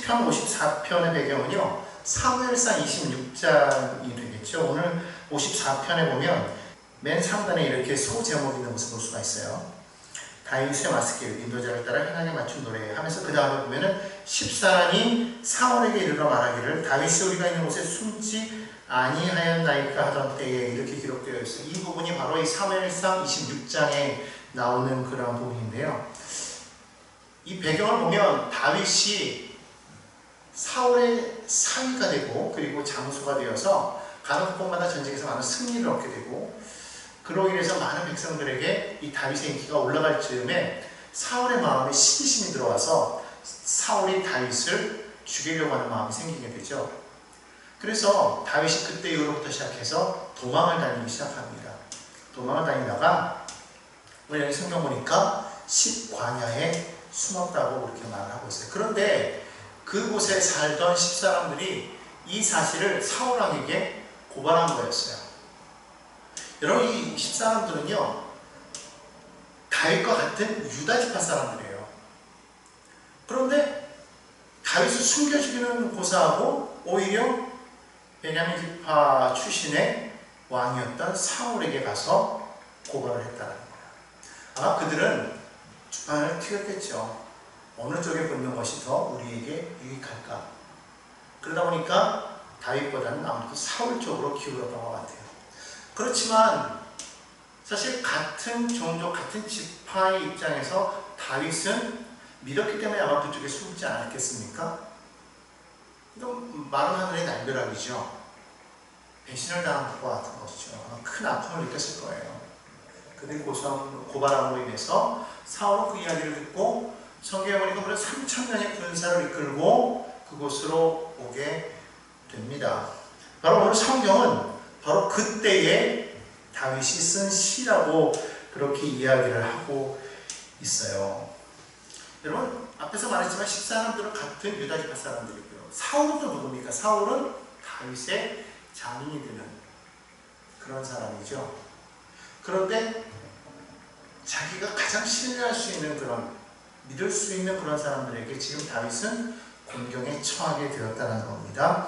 편 54편의 배경은요, 사무엘상 26장이 되겠죠. 오늘 54편에 보면 맨 상단에 이렇게 소제목이 있는 것을 볼 수가 있어요. 다윗의 마스길, 인도자를 따라 행하게 맞춘 노래 하면서 그 다음에 보면은 14란이 사울에게 이르러 말하기를 다윗이 우리가 있는 곳에 숨지 아니하였나이까 하던 때에 이렇게 기록되어 있어요. 이 부분이 바로 이 사무엘상 26장에 나오는 그런 부분인데요. 이 배경을 보면 다윗이 사울의 상위가 되고 그리고 장수가 되어서 가는 곳마다 전쟁에서 많은 승리를 얻게 되고 그로 인해서 많은 백성들에게 이 다윗의 인기가 올라갈 즈음에 사울의 마음에 시기심이 들어와서 사울이 다윗을 죽이려고 하는 마음이 생기게 되죠. 그래서 다윗이 그때 이후로부터 시작해서 도망을 다니기 시작합니다. 도망을 다니다가 오늘 여기 성경 보니까 10광야에 숨었다고 그렇게 말을 하고 있어요. 그런데 그곳에 살던 10사람들이 이 사실을 사울왕에게 고발한 거였어요. 여러분, 이 10사람들은요, 다윗과 같은 유다 지파 사람들이에요. 그런데 다윗을 숨겨 죽이는 고사하고 오히려 베냐민 지파 출신의 왕이었던 사울에게 가서 고발을 했다는 거예요. 아마 그들은 주판을 튀겼겠죠. 어느 쪽에 붙는 것이 더 우리에게 유익할까? 그러다 보니까 다윗보다는 아무래도 사울 쪽으로 기울었던 것 같아요. 그렇지만 사실 같은 종족, 같은 지파의 입장에서 다윗은 믿었기 때문에 아마 그쪽에 숨지 않았겠습니까? 이건 마른 하늘의 날벼락이죠. 배신을 당한 것과 같은 것이죠. 큰 아픔을 느꼈을 거예요. 그들이 고발함으로 인해서 사울은 그 이야기를 듣고 성경에 보니까 무려 3,000명의 군사를 이끌고 그곳으로 오게 됩니다. 바로 오늘 성경은 바로 그때에 다윗이 쓴 시라고 그렇게 이야기를 하고 있어요. 여러분, 앞에서 말했지만 10사람들은 같은 유다 지파 사람들이고요. 사울은 또 누굽니까? 사울은 다윗의 장인이 되는 그런 사람이죠. 그런데 자기가 가장 신뢰할 수 있는 그런, 믿을 수 있는 그런 사람들에게 지금 다윗은 공경에 처하게 되었다는 겁니다.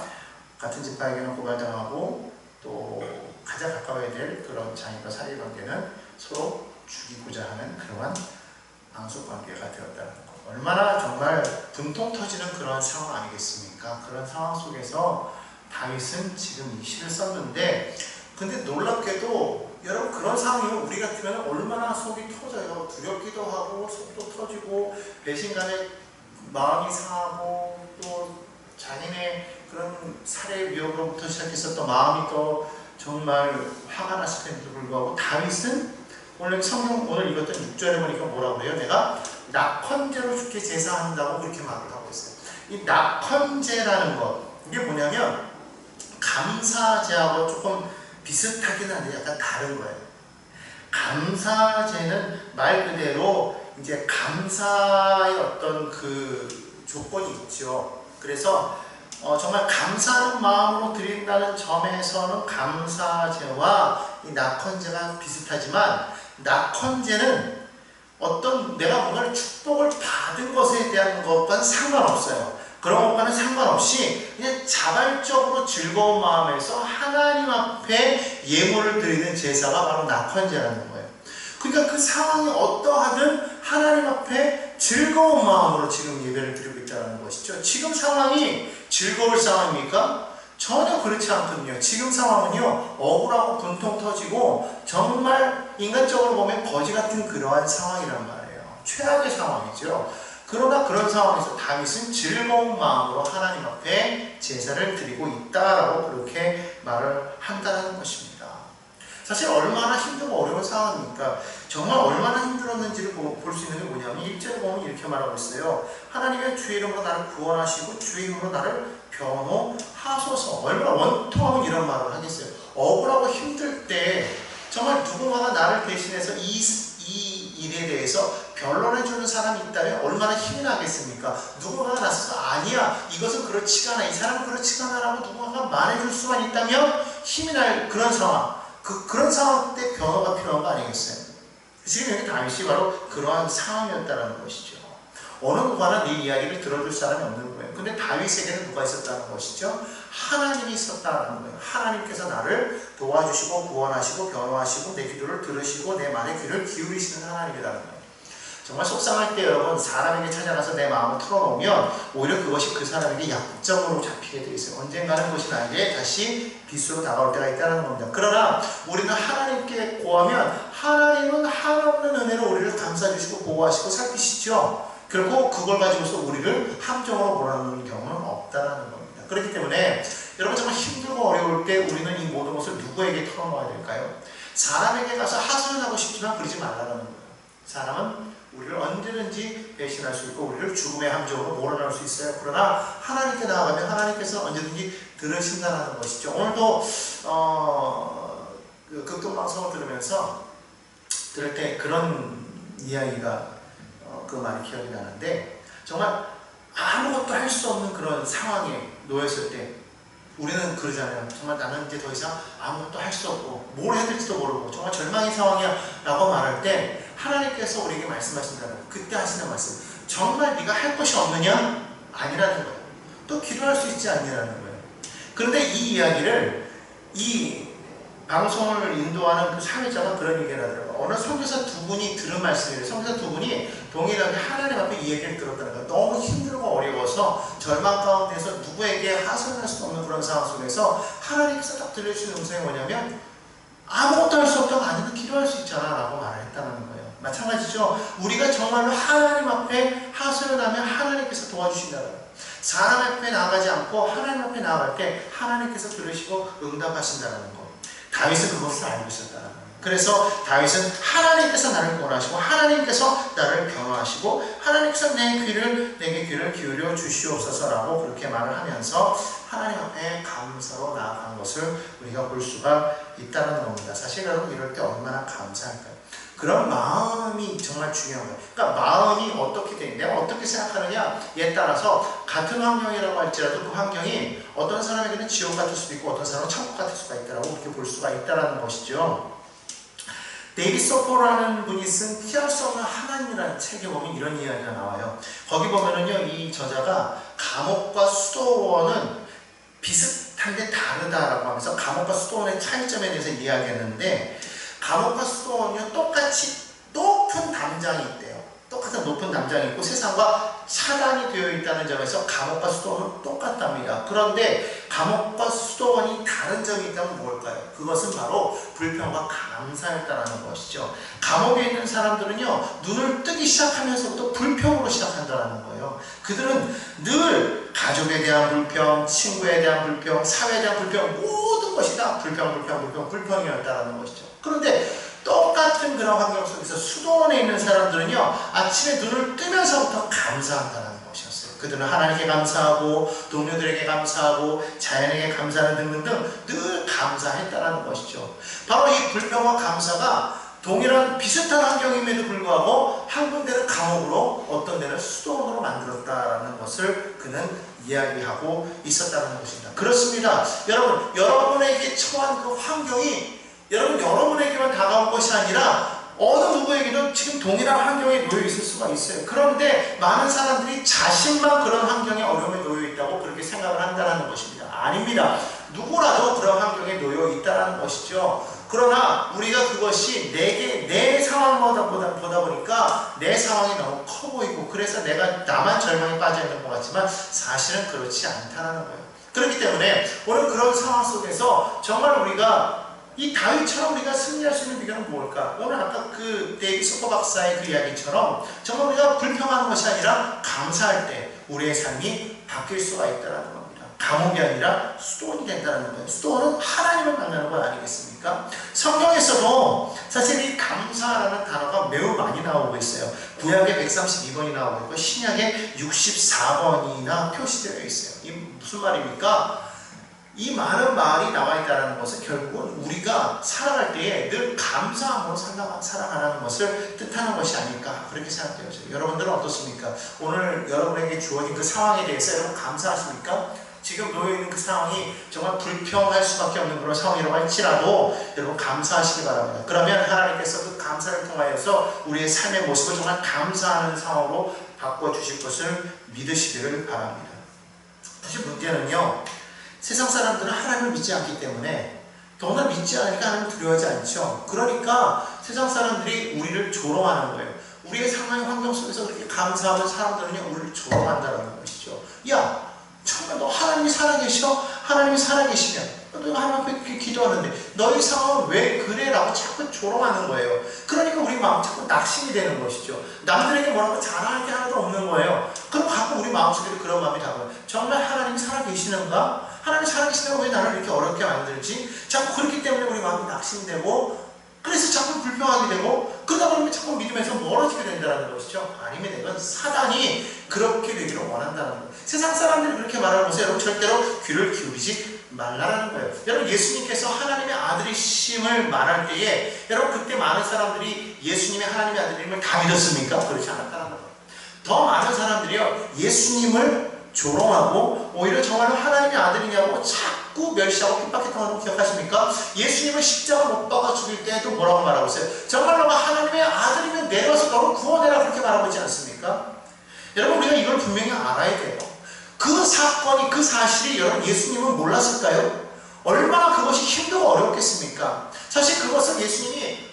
같은 지파에게는 고발당하고 또 가장 가까워야 될 그런 장인과 사위 관계는 서로 죽이고자 하는 그러한 앙숙 관계가 되었다는 것. 얼마나 정말 분통 터지는 그런 상황 아니겠습니까? 그런 상황 속에서 다윗은 지금 이 시를 썼는데, 근데 놀랍게도 여러분, 그런 상황이면 우리 같으면 얼마나 속이 터져요. 두렵기도 하고 속도 터지고 배신감에 마음이 상하고 또 자신의 그런 살해 위협으로부터 시작해서 또 마음이 또 정말 화가 났을 때도 불구하고 다윗은 오늘 성경 오늘 읽었던 6절에 보니까 뭐라고 해요? 내가 낙헌제로 주께 제사한다고 그렇게 말을 하고 있어요. 이 낙헌제라는 것, 이게 뭐냐면 감사제하고 조금 비슷하긴 한데 약간 다른 거예요. 감사제는 말 그대로 이제 감사의 어떤 그 조건이 있죠. 그래서 정말 감사하는 마음으로 드린다는 점에서는 감사제와 이 낙헌제가 비슷하지만, 낙헌제는 어떤 내가 뭔가를 축복을 받은 것에 대한 것과는 상관없어요. 그런 것과는 상관없이 그냥 자발적으로 즐거운 마음에서 하나님 앞에 예물을 드리는 제사가 바로 낙헌제라는 거예요. 그러니까 그 상황이 어떠하든 하나님 앞에 즐거운 마음으로 지금 예배를 드리고 있다는 것이죠. 지금 상황이 즐거울 상황입니까? 전혀 그렇지 않거든요. 지금 상황은요, 억울하고 분통 터지고 정말 인간적으로 보면 거지 같은 그러한 상황이란 말이에요. 최악의 상황이죠. 그러나 그런 상황에서 다윗은 즐거운 마음으로 하나님 앞에 제사를 드리고 있다라고 그렇게 말을 한다는 것입니다. 사실 얼마나 힘들고 어려운 상황입니까? 정말 얼마나 힘들었는지를 볼 수 있는 게 뭐냐면 1절에 보면 이렇게 말하고 있어요. 하나님의 주의 이름으로 나를 구원하시고 주의 이름으로 나를 변호하소서. 얼마나 원통하면 이런 말을 하겠어요. 억울하고 힘들 때 정말 누군가가 나를 대신해서 이 일에 대해서 변론해주는 사람이 있다면 얼마나 힘이 나겠습니까? 누군가가 나서서 아니야, 이것은 그렇지가 않아, 이 사람은 그렇지가 않아라고 누군가가 말해줄 수만 있다면 힘이 날 그런 상황, 그런 상황 때 변호가 필요한 거 아니겠어요? 지금 여기 다윗이 바로 그러한 상황이었다는 것이죠. 어느 누가나 네 이야기를 들어줄 사람이 없는 거예요. 근데 다윗에게는 누가 있었다는 것이죠? 하나님이 있었다는 거예요. 하나님께서 나를 도와주시고 구원하시고 변호하시고 내 기도를 들으시고 내 말에 귀를 기울이시는 하나님이라는 거예요. 정말 속상할 때 여러분 사람에게 찾아가서 내 마음을 털어놓으면 오히려 그것이 그 사람에게 약점으로 잡히게 되어 있어요. 언젠가는 그것이 나에게 다시 빗으로 다가올 때가 있다는 겁니다. 그러나 우리는 하나님께 구하면 하나님은 한없는 은혜로 우리를 감싸주시고 보호하시고 살피시죠. 결코 그걸 가지고서 우리를 함정으로 몰아넣는 경우는 없다는 겁니다. 그렇기 때문에 여러분 정말 힘들고 어려울 때 우리는 이 모든 것을 누구에게 털어놓아야 될까요? 사람에게 가서 하소연하고 싶지만 그러지 말라는 거예요. 사람은 우리를 언제든지 배신할 수 있고 우리를 죽음의 함정으로 몰아넣을 수 있어요. 그러나 하나님께 나아가면 하나님께서 언제든지 들으신다는 것이죠. 오늘도 극동방송을 들을 때 그런 이야기가 그 말이 기억이 나는데 정말 아무것도 할 수 없는 그런 상황에 놓였을 때 우리는 그러잖아요. 정말 나는 이제 더 이상 아무것도 할 수 없고 뭘 해야 될지도 모르고 정말 절망의 상황이야 라고 말할 때 하나님께서 우리에게 말씀하신다는 거예요. 그때 하시는 말씀, 정말 네가 할 것이 없느냐? 아니라는 거예요. 또 기도할 수 있지 않냐라는 거예요. 그런데 이 이야기를 이 방송을 인도하는 그 사회자가 그런 얘기를 하더라고요. 어느 선교사 두 분이 들은 말씀이에요. 선교사 두 분이 동일하게 하나님 앞에 이 얘기를 들었다는 거예요. 너무 힘들고 어려워서 절망 가운데서 누구에게 하소연할 수 없는 그런 상황 속에서 하나님께서 딱 들려주신 음성이 뭐냐면 아무것도 할 수 없다고 아니면 기도할 수 있잖아 라고 말을 했다는 거예요. 마찬가지죠. 우리가 정말로 하나님 앞에 하소연하면 하나님께서 도와주신다는 거예요. 사람 앞에 나아가지 않고 하나님 앞에 나아갈 때 하나님께서 들으시고 응답하신다는 거예요. 다윗은 그것을 알고 있었다는 거예요. 그래서 다윗은 하나님께서 나를 구원하시고 하나님께서 나를 변호하시고 하나님께서 내게 귀를 기울여 주시옵소서라고 그렇게 말을 하면서 하나님 앞에 감사로 나아간 것을 우리가 볼 수가 있다는 겁니다. 사실 여러분 이럴 때 얼마나 감사할까요? 그런 마음이 정말 중요한 거예요. 그러니까 마음이 어떻게 돼? 내가 어떻게 생각하느냐에 따라서 같은 환경이라고 할지라도 그 환경이 어떤 사람에게는 지옥 같을 수도 있고 어떤 사람은 천국 같을 수가 있다고 그렇게 볼 수가 있다는 것이죠. 데이비드 소포라는 분이 쓴 피할 수 없는 하나님이라는 책에 보면 이런 이야기가 나와요. 거기 보면은요, 이 저자가 감옥과 수도원은 비슷한데 다르다라고 하면서 감옥과 수도원의 차이점에 대해서 이야기했는데 감옥과 수도원은 똑같이 높은 담장이 있대요. 똑같은 높은 담장이 있고 세상과 차단이 되어 있다는 점에서 감옥과 수도원은 똑같답니다. 그런데 감옥과 수도원이 다른 점이 있다면 뭘까요? 그것은 바로 불평과 감사였다는 것이죠. 감옥에 있는 사람들은요, 눈을 뜨기 시작하면서부터 불평으로 시작한다는 거예요. 그들은 늘 가족에 대한 불평, 친구에 대한 불평, 사회에 대한 불평, 모든 것이 다 불평이었다는 것이죠. 그런데 똑같은 그런 환경 속에서 수도원에 있는 사람들은요, 아침에 눈을 뜨면서부터 감사한다는 것이었어요. 그들은 하나님께 감사하고 동료들에게 감사하고 자연에게 감사하는 등등등 늘 감사했다는 것이죠. 바로 이 불평과 감사가 동일한 비슷한 환경임에도 불구하고 한 군데는 감옥으로 어떤 데는 수도원으로 만들었다는 것을 그는 이야기하고 있었다는 것입니다. 그렇습니다. 여러분, 여러분에게 처한 그 환경이 여러분에게만 다가온 것이 아니라 어느 누구에게도 지금 동일한 환경에 놓여 있을 수가 있어요. 그런데 많은 사람들이 자신만 그런 환경에 어려움에 놓여 있다고 그렇게 생각을 한다는 것입니다. 아닙니다. 누구라도 그런 환경에 놓여 있다는 것이죠. 그러나 우리가 그것이 내 상황보다 보다 보니까 내 상황이 너무 커 보이고 그래서 나만 절망에 빠져 있는 것 같지만 사실은 그렇지 않다는 거예요. 그렇기 때문에 오늘 그런 상황 속에서 정말 우리가 이 다윗처럼 우리가 승리할 수 있는 비결은 뭘까? 오늘 아까 그 데이비드 소포 박사의 그 이야기처럼 정말 우리가 불평하는 것이 아니라 감사할 때 우리의 삶이 바뀔 수가 있다는 겁니다. 감옥이 아니라 수도원이 된다는 거예요. 수도원은 하나님을 만나는 것 아니겠습니까? 성경에서도 사실 이 감사라는 단어가 매우 많이 나오고 있어요. 구약에 132번이 나오고 있고 신약에 64번이나 표시되어 있어요. 이 무슨 말입니까? 이 많은 말이 나와 있다는 것은 결국은 우리가 살아갈 때에 늘 감사함으로 살아가는 것을 뜻하는 것이 아닐까 그렇게 생각되어져요. 여러분들은 어떻습니까? 오늘 여러분에게 주어진 그 상황에 대해서 여러분 감사하십니까? 지금 놓여있는 그 상황이 정말 불평할 수밖에 없는 그런 상황이라고 할지라도 여러분 감사하시기 바랍니다. 그러면 하나님께서 그 감사를 통하여서 우리의 삶의 모습을 정말 감사하는 상황으로 바꿔주실 것을 믿으시기를 바랍니다. 사실 문제는요, 세상 사람들은 하나님을 믿지 않기 때문에 더구나 믿지 않으니까 하나님을 두려워하지 않죠. 그러니까 세상 사람들이 우리를 조롱하는 거예요. 우리의 상황 환경 속에서 그렇게 감사하는 사람들은요, 우리를 조롱한다는 것이죠. 야, 정말 너 하나님이 살아계셔? 하나님이 살아계시면 너 하나님 앞에 그렇게 기도하는데 너희 상황은 왜 그래? 라고 자꾸 조롱하는 거예요. 그러니까 우리 마음 자꾸 낙심이 되는 것이죠. 남들에게 뭐라고 자랑할 게 하나도 없는 거예요. 그럼 가끔 우리 마음속에 그런 마음이 다가와요. 정말 하나님이 살아계시는가? 하나님이 살아계시는가? 왜 나를 이렇게 어렵게 만들지? 자꾸 그렇기 때문에 우리 마음이 낙심되고, 그래서 자꾸 불평하게 되고, 그러다 보면 자꾸 믿음에서 멀어지게 된다는 것이죠. 아니면 이건 사단이 그렇게 되기를 원한다는 거예요. 세상 사람들이 그렇게 말하는 것에 여러분 절대로 귀를 기울이지 말라는 거예요. 여러분, 예수님께서 하나님의 아들이심을 말할 때에 여러분 그때 많은 사람들이 예수님의 하나님의 아들임을 다 믿었습니까? 그렇지 않았다는 거예요. 더 많은 사람들이요, 예수님을 조롱하고 오히려 정말로 하나님의 아들이냐고 자꾸 멸시하고 핍박했던 거 기억하십니까? 예수님을 십자가 못 박아 죽일 때에도 뭐라고 말하고 있어요? 정말 너가 하나님의 아들이면 내려와서 너를 구원해라, 그렇게 말하고 있지 않습니까? 여러분, 우리가 이걸 분명히 알아야 돼요. 그 사건이, 그 사실이 여러분 예수님은 몰랐을까요? 얼마나 그것이 힘들고 어렵겠습니까? 사실 그것은 예수님이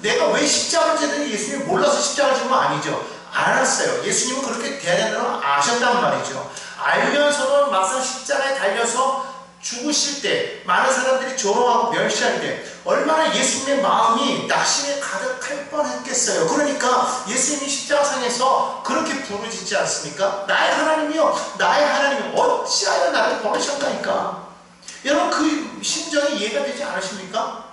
내가 왜 십자가를 지는지 예수님이 몰라서 십자가를 지은 건 아니죠. 알았어요. 예수님은 그렇게 돼야 된다는 걸 아셨단 말이죠. 알면서도 막상 십자가에 달려서 죽으실 때, 많은 사람들이 조롱하고 멸시할 때 얼마나 예수님의 마음이 낙심에 가득할 뻔했겠어요. 그러니까 예수님이 십자가상에서 그렇게 부르짖지 않습니까? 나의 하나님이요, 나의 하나님이 어찌하여 나를 버리셨나이까. 여러분, 그 심정이 이해가 되지 않으십니까?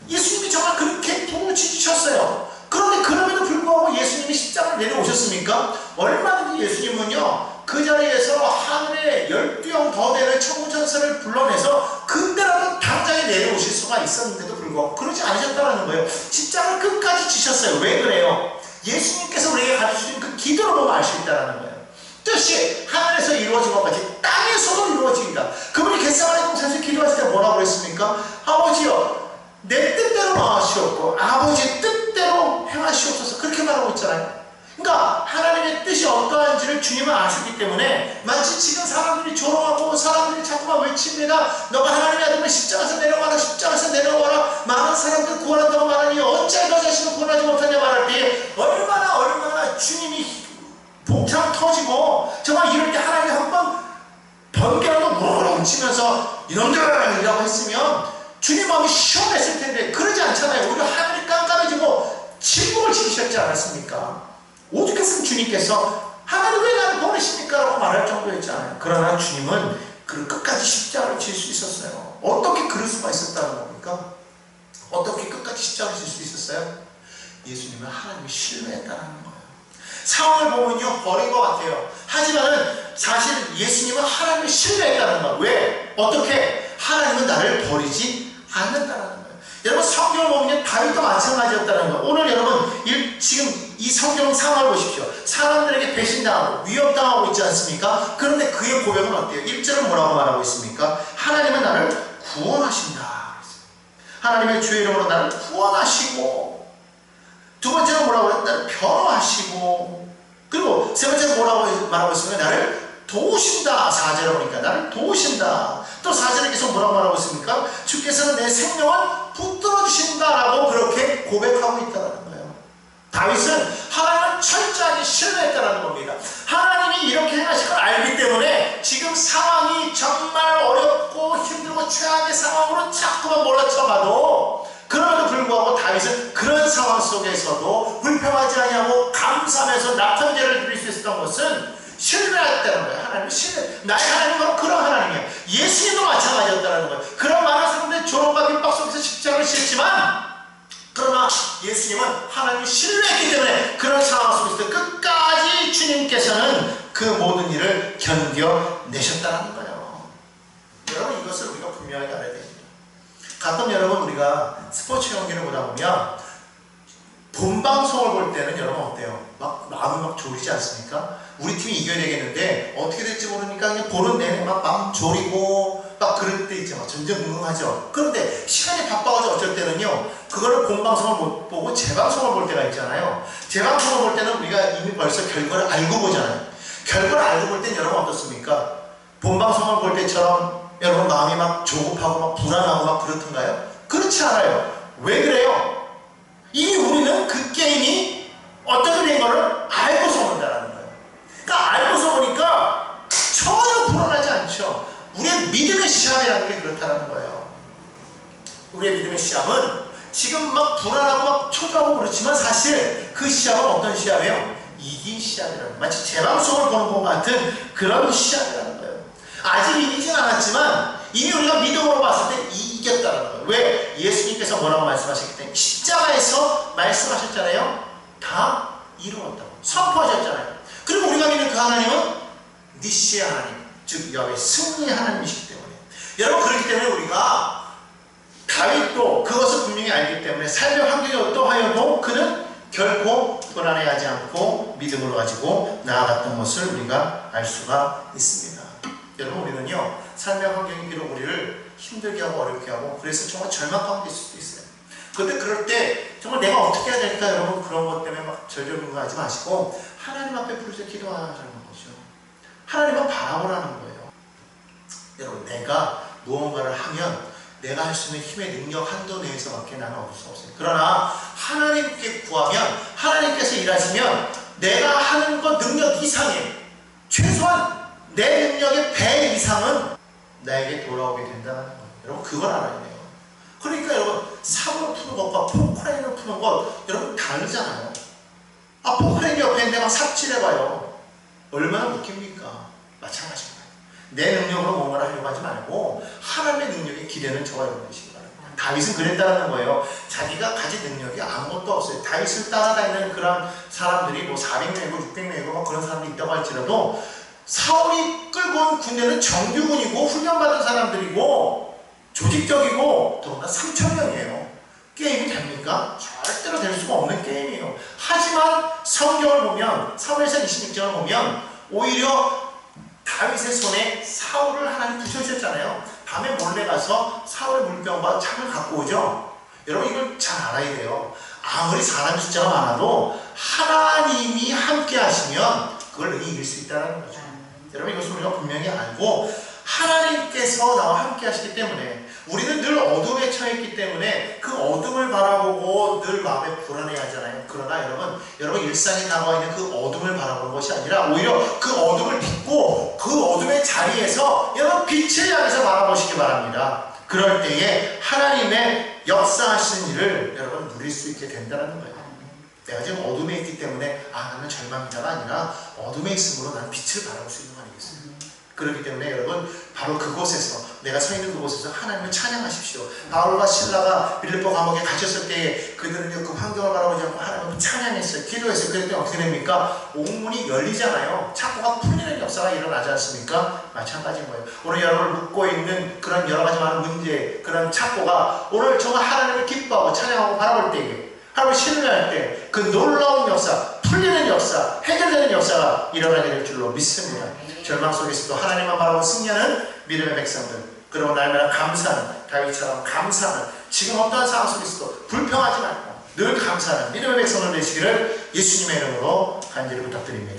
예수님이 정말 그렇게 부르짖으셨어요. 그런데 그럼에도 불구하고 예수님이 십자가를 내려오셨습니까? 얼마든지 예수님은요, 그 자리에서 하늘의 12형 더 되는 천군천사를 불러내서 그때라도 당장에 내려오실 수가 있었는데도 불구하고 그러지 않으셨다는 거예요. 십자가를 끝까지 지셨어요. 왜 그래요? 예수님께서 우리에게 가르쳐주신 그 기도를 보면 알 수 있다는 거예요. 뜻이 하늘에서 이루어진 것 같이 땅에서도 이루어집니다. 그분이 겟세마네 동산에서 기도하실 때 뭐라고 그랬습니까? 아버지여, 내 뜻대로 마시옵고 아버지의 뜻대로 행하시옵소서, 그렇게 말하고 있잖아요. 그러니까 하나님의 뜻이 어떠한지를 주님은 아시기 때문에 마치 지금 사람들이 조롱하고 사람들이 자꾸만 외칩니다. 너가 하나님의 아들이면 십자가에서 내려와라, 십자가에서 내려와라, 많은 사람들 구원한다고 말하니 어찌 너 자신을 구원하지 못하냐 말할 때 얼마나 주님이 복창 터지고 정말 이럴 때 하나님이 한번 번개라도 무르르 치면서 이놈들이라고 했으면 주님 마음이 시원했을 텐데 그러지 않잖아요. 오히려 하늘이 깜깜해지고 침묵을 지키셨지 않았습니까? 오죽했으면 주님께서 하나님 왜 나를 보내십니까? 라고 말할 정도였잖아요. 그러나 주님은 그 끝까지 십자가를 질 수 있었어요. 어떻게 그럴 수가 있었다는 겁니까? 어떻게 끝까지 십자가를 질 수 있었어요? 예수님은 하나님을 신뢰했다는 거예요. 상황을 보면요, 버린 것 같아요. 하지만은 사실 예수님은 하나님을 신뢰했다는 거예요. 왜? 어떻게? 하나님은 나를 버리지 않는다는 거예요. 여러분, 성경을 보면 다윗도 마찬가지였다는 거예요. 오늘 여러분 지금 이 성경 상황을 보십시오. 사람들에게 배신당하고 위협당하고 있지 않습니까? 그런데 그의 고백은 어때요? 1절은 뭐라고 말하고 있습니까? 하나님은 나를 구원하신다. 하나님의 주의 이름으로 나를 구원하시고, 두 번째는 뭐라고 해요? 나를 변호하시고, 그리고 세 번째는 뭐라고 말하고 있습니까? 나를 도우신다. 4절에 보니까 나를 도우신다. 또 4절에 계속 뭐라고 말하고 있습니까? 주께서는 내 생명을 붙들어 주신다라고 그렇게 고백하고 있다는 거예요. 다윗은 하나님을 철저하게 신뢰했다는 겁니다. 하나님이 이렇게 행하실 걸 알기 때문에 지금 상황이 정말 어렵고 힘들고 최악의 상황으로 자꾸만 몰아쳐가도, 그럼에도 불구하고 다윗은 그런 상황 속에서도 불평하지 아니하고 감사하면서 낙헌제를 드릴 수 있었던 것은 신뢰했다는 거예요. 하나님을 신뢰. 나의 하나님은 바로 그런 하나님이에요. 예수님도 마찬가지였다는 거예요. 그런 많은 사람들이 조롱과 핍박 속에서 십자가를 지었지만, 그러나 예수님은 하나님을 신뢰했기 때문에 그런 상황 속에서 끝까지 주님께서는 그 모든 일을 견뎌내셨다는 거예요. 여러분, 이것을 우리가 분명하게 알아야 됩니다. 가끔 여러분, 우리가 스포츠 경기를 보다 보면 본방송을 볼 때는 여러분 어때요? 마음이 막 졸이지 않습니까? 우리 팀이 이겨야 되겠는데 어떻게 될지 모르니까 그냥 보는 내내 막 마음 졸이고 막 그럴 때 있죠. 막 전전긍긍하죠. 그런데 시간이 바빠가지고 어쩔 때는요, 그거를 본방송을 못 보고 재방송을 볼 때가 있잖아요. 재방송을 볼 때는 우리가 이미 벌써 결과를 알고 보잖아요. 결과를 알고 볼 땐 여러분 어떻습니까? 본방송을 볼 때처럼 여러분 마음이 막 조급하고 막 불안하고 막 그렇던가요? 그렇지 않아요. 왜 그래요? 이미 우리는 그 게임이 어떻게 된 거를 알고서 본다는 거예요. 그러니까 알고서 보니까 전혀 불안하지 않죠. 우리의 믿음의 시합이라는 게 그렇다는 거예요. 우리의 믿음의 시합은 지금 막 불안하고 막 초조하고 그렇지만 사실 그 시합은 어떤 시합이에요? 이긴 시합이라는 거예요. 마치 재방송을 보는 것 같은 그런 시합이라는 거예요. 아직 이기진 않았지만 이미 우리가 믿음으로 봤을 때 이겼다는 거예요. 왜? 예수님께서 뭐라고 말씀하셨기 때문에 십자가에서 말씀하셨잖아요. 다 이루었다고 선포하셨잖아요. 그리고 우리가 믿는 그 하나님은 니시의 하나님, 즉 여호와의 승리의 하나님이시기 때문에, 여러분 그렇기 때문에 우리가 다윗도 그것을 분명히 알기 때문에 삶의 환경이 어떠하여도 그는 결코 불안해하지 않고 믿음을 가지고 나아갔던 것을 우리가 알 수가 있습니다. 여러분 우리는요, 삶의 환경이 비록 우리를 힘들게 하고 어렵게 하고 그래서 정말 절망 가운데 있을 수도 있어요. 그런데 그럴 때 정말 내가 어떻게 해야 될까, 여러분 그런 것 때문에 막 절절긍긍하지 마시고 하나님 앞에 부르짖어 기도하자는 거죠. 하나님은 바라보라는 거예요. 여러분 내가 무언가를 하면 내가 할 수 있는 힘의 능력 한도 내에서밖에 나는 얻을 수 없어요. 그러나 하나님께 구하면 하나님께서 일하시면 내가 하는 것 능력 이상의, 최소한 내 능력의 배 이상은 나에게 돌아오게 된다는 거예요. 여러분 그걸 알아야 돼요. 그러니까 여러분 삽으로 푸는 것과 포크레인으로 푸는 것 여러분 다르잖아요. 포크레인 옆에 있는데 막 삽질해봐요. 얼마나 웃깁니까? 마찬가지인 거예요. 내 능력으로 뭔가를 하려고 하지 말고 하나님의 능력에 기대는 저와 여러분이시기 바랍니다. 다윗은 그랬다는 거예요. 자기가 가진 능력이 아무것도 없어요. 다윗을 따라다니는 그런 사람들이 뭐 400명이고 600명이고 뭐 그런 사람들이 있다고 할지라도 사울이 끌고 온 군대는 정규군이고 훈련받은 사람들이고 조직적이고 더구나 3,000명이에요. 게임이 됩니까? 절대로 될 수가 없는 게임이에요. 하지만 성경을 보면, 사무엘상 26장을 보면 오히려 다윗의 손에 사울을 하나님 붙여주셨잖아요. 밤에 몰래 가서 사울의 물병과 창을 갖고 오죠. 여러분 이걸 잘 알아야 돼요. 아무리 사람 숫자가 많아도 하나님이 함께 하시면 그걸 이길 수 있다는 거죠. 여러분 이것을 우리가 분명히 알고, 하나님께서 나와 함께 하시기 때문에 우리는 늘 어둠에 처했기 때문에 그 어둠을 바라보고 늘 마음에 불안해하잖아요. 그러나 여러분 일상에 나와 있는 그 어둠을 바라보는 것이 아니라 오히려 그 어둠을 딛고 그 어둠의 자리에서 여러분 빛을 향해서 바라보시기 바랍니다. 그럴 때에 하나님의 역사하신 일을 여러분 누릴 수 있게 된다는 거예요. 내가 지금 어둠에 있기 때문에 나는 절망이다가 아니라 어둠에 있으므로 나는 빛을 바라볼 수 있는 거 아니겠어요? 그렇기 때문에 여러분 바로 그곳에서, 내가 서 있는 그곳에서 하나님을 찬양하십시오. 바울과 실라가 빌립보 감옥에 갇혔을 때 그들은 그 환경을 바라보지 않고 하나님을 찬양했어요. 기도했어요. 그랬더니 어떻게 됩니까? 옥문이 열리잖아요. 창고가 풀리는 역사가 일어나지 않습니까? 마찬가지인 거예요. 오늘 여러분을 묶고 있는 그런 여러 가지 많은 문제, 그런 창고가 오늘 정말 하나님을 기뻐하고 찬양하고 바라볼 때에, 하나님을 신뢰할 때 그 놀라운 역사, 풀리는 역사, 해결되는 역사가 일어나게 될 줄로 믿습니다. 절망 속에서도 하나님만 바라보고 승리하는 믿음의 백성들, 그리고 날마다 감사하는, 다윗처럼 감사하는, 지금 어떠한 상황 속에서도 불평하지 말고 늘 감사하는 믿음의 백성들 되시기를 예수님의 이름으로 간절히 부탁드립니다.